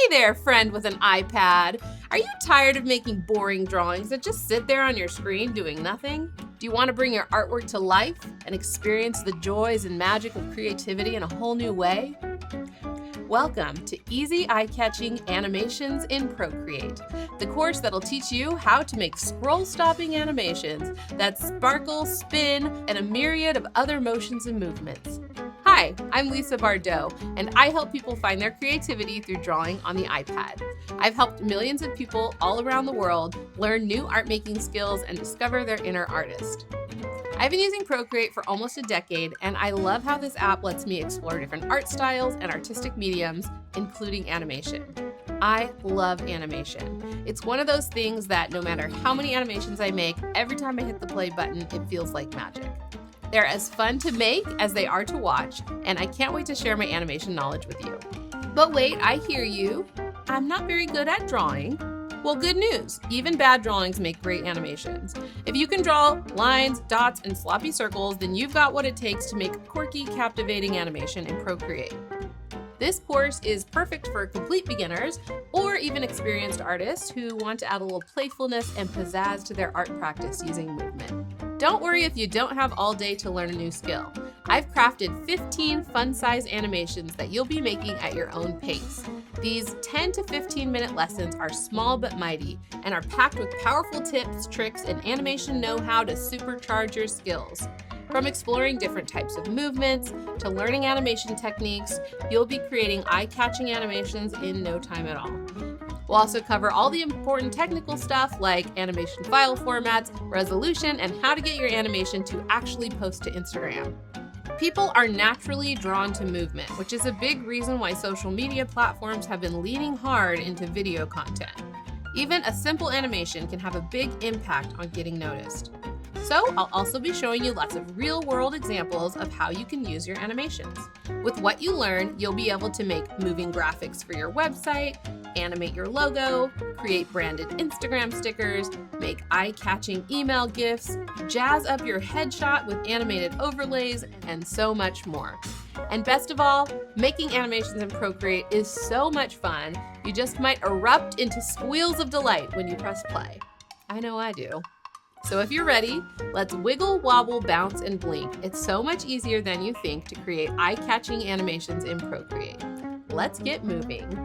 Hey there, friend with an iPad. Are you tired of making boring drawings that just sit there on your screen doing nothing? Do you want to bring your artwork to life and experience the joys and magic of creativity in a whole new way? Welcome to Easy Eye-Catching Animations in Procreate, the course that'll teach you how to make scroll-stopping animations that sparkle, spin, and a myriad of other motions and movements. Hi, I'm Lisa Bardot, and I help people find their creativity through drawing on the iPad. I've helped millions of people all around the world learn new art-making skills and discover their inner artist. I've been using Procreate for almost a decade, and I love how this app lets me explore different art styles and artistic mediums, including animation. I love animation. It's one of those things that no matter how many animations I make, every time I hit the play button, it feels like magic. They're as fun to make as they are to watch, and I can't wait to share my animation knowledge with you. But wait, I hear you. I'm not very good at drawing. Well, good news. Even bad drawings make great animations. If you can draw lines, dots, and sloppy circles, then you've got what it takes to make a quirky, captivating animation in Procreate. This course is perfect for complete beginners or even experienced artists who want to add a little playfulness and pizzazz to their art practice using movement. Don't worry if you don't have all day to learn a new skill. I've crafted 15 fun-size animations that you'll be making at your own pace. These 10 to 15-minute lessons are small but mighty and are packed with powerful tips, tricks, and animation know-how to supercharge your skills. From exploring different types of movements to learning animation techniques, you'll be creating eye-catching animations in no time at all. We'll also cover all the important technical stuff like animation file formats, resolution, and how to get your animation to actually post to Instagram. People are naturally drawn to movement, which is a big reason why social media platforms have been leaning hard into video content. Even a simple animation can have a big impact on getting noticed. So I'll also be showing you lots of real-world examples of how you can use your animations. With what you learn, you'll be able to make moving graphics for your website, animate your logo, create branded Instagram stickers, make eye-catching email GIFs, jazz up your headshot with animated overlays, and so much more. And best of all, making animations in Procreate is so much fun, you just might erupt into squeals of delight when you press play. I know I do. So if you're ready, let's wiggle, wobble, bounce, and blink. It's so much easier than you think to create eye-catching animations in Procreate. Let's get moving.